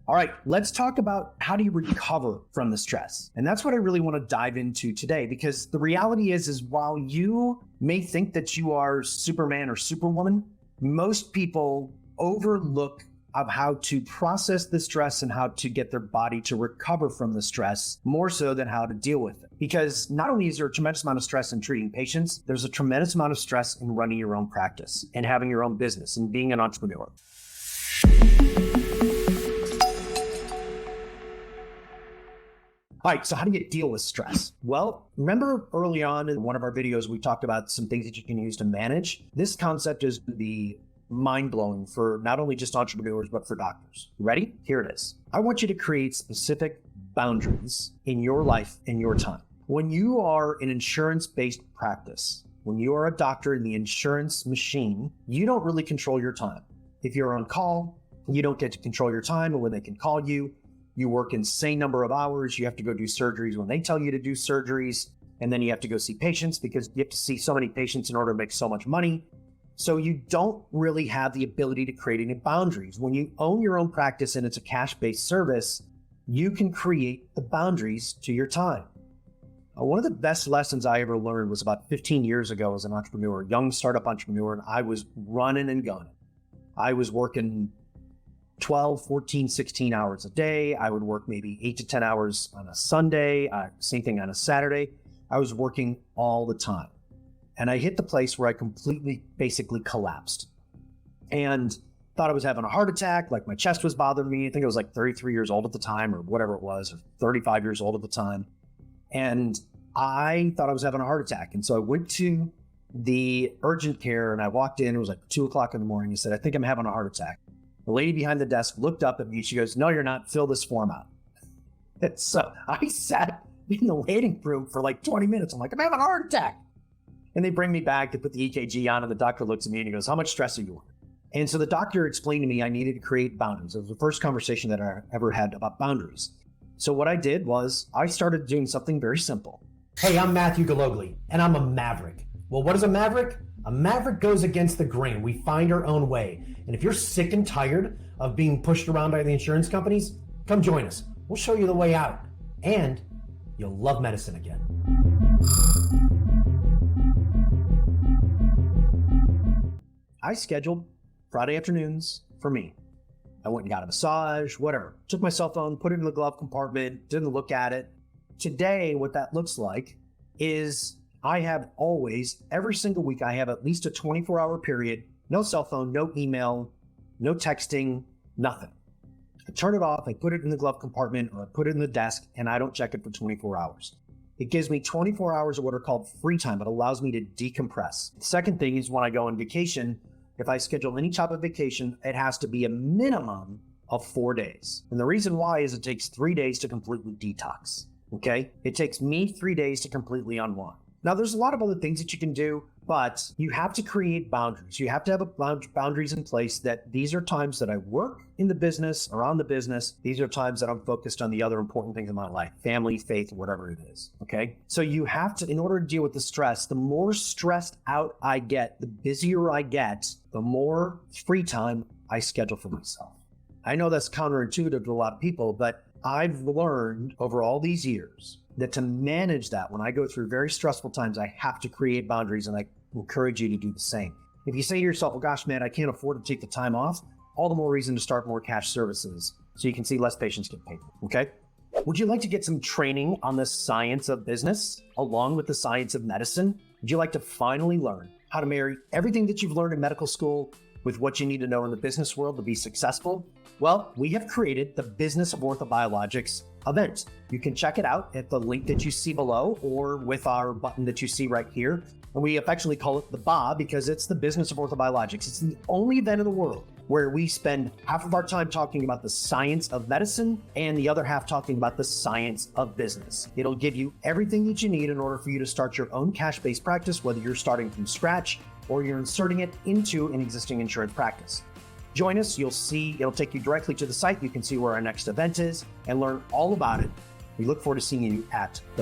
All right, let's talk about how do you recover from the stress? And that's what I really want to dive into today, because the reality is while you may think that you are Superman or Superwoman, most people overlook of how to process the stress and how to get their body to recover from the stress more so than how to deal with it. Because not only is there a tremendous amount of stress in treating patients, there's a tremendous amount of stress in running your own practice and having your own business and being an entrepreneur. All right, so how do you deal with stress? Well, remember early on in one of our videos, we talked about some things that you can use to manage. This concept is the mind-blowing for not only just entrepreneurs, but for doctors. Ready? Here it is. I want you to create specific boundaries in your life and your time. When you are an insurance-based practice, when you are a doctor in the insurance machine, you don't really control your time. If you're on call, you don't get to control your time and when they can call you. You work insane number of hours. You have to go do surgeries when they tell you to do surgeries. And then you have to go see patients because you have to see so many patients in order to make so much money. So you don't really have the ability to create any boundaries. When you own your own practice and it's a cash-based service, you can create the boundaries to your time. One of the best lessons I ever learned was about 15 years ago as an entrepreneur, a young startup entrepreneur, and I was running and gunning. I was working 12, 14, 16 hours a day. I would work maybe 8 to 10 hours on a Sunday, same thing on a Saturday. I was working all the time. And I hit the place where I completely, basically collapsed and thought I was having a heart attack, like my chest was bothering me. I think I was like 33 years old at the time or whatever it was, or 35 years old at the time. And I thought I was having a heart attack. And so I went to the urgent care and I walked in, it was like 2 o'clock in the morning. He said, I think I'm having a heart attack. The lady behind the desk looked up at me. She goes, no, you're not. Fill this form out. And so I sat in the waiting room for like 20 minutes. I'm like, I'm having a heart attack. And they bring me back to put the EKG on, and the doctor looks at me and he goes, how much stress are you under? And so the doctor explained to me I needed to create boundaries. It was the first conversation that I ever had about boundaries. So what I did was I started doing something very simple. Hey, I'm Matthew Galogli, and I'm a maverick. Well, what is a maverick? A maverick goes against the grain. We find our own way. And if you're sick and tired of being pushed around by the insurance companies, come join us. We'll show you the way out. And you'll love medicine again. I scheduled Friday afternoons for me. I went and got a massage, whatever. Took my cell phone, put it in the glove compartment, didn't look at it. Today, what that looks like is I have always, every single week, I have at least a 24-hour period, no cell phone, no email, no texting, nothing. I turn it off, I put it in the glove compartment, or I put it in the desk, and I don't check it for 24 hours. It gives me 24 hours of what are called free time. It allows me to decompress. The second thing is when I go on vacation, if I schedule any type of vacation, it has to be a minimum of 4 days. And the reason why is it takes 3 days to completely detox, okay? It takes me 3 days to completely unwind. Now, there's a lot of other things that you can do, but you have to create boundaries. You have to have boundaries in place that these are times that I work in the business or on the business. These are times that I'm focused on the other important things in my life, family, faith, whatever it is, okay? So you have to, in order to deal with the stress, the more stressed out I get, the busier I get, the more free time I schedule for myself. I know that's counterintuitive to a lot of people, but I've learned over all these years that to manage that, when I go through very stressful times, I have to create boundaries, and I encourage you to do the same. If you say to yourself, well, gosh, man, I can't afford to take the time off, all the more reason to start more cash services so you can see less patients get paid, okay? Would you like to get some training on the science of business along with the science of medicine? Would you like to finally learn how to marry everything that you've learned in medical school with what you need to know in the business world to be successful? Well, we have created the Business of Orthobiologics event. You can check it out at the link that you see below or with our button that you see right here. And we affectionately call it the BA because it's the Business of Orthobiologics. It's the only event in the world where we spend half of our time talking about the science of medicine and the other half talking about the science of business. It'll give you everything that you need in order for you to start your own cash-based practice, whether you're starting from scratch or you're inserting it into an existing insurance practice. Join us, you'll see, it'll take you directly to the site. You can see where our next event is and learn all about it. We look forward to seeing you at the BA.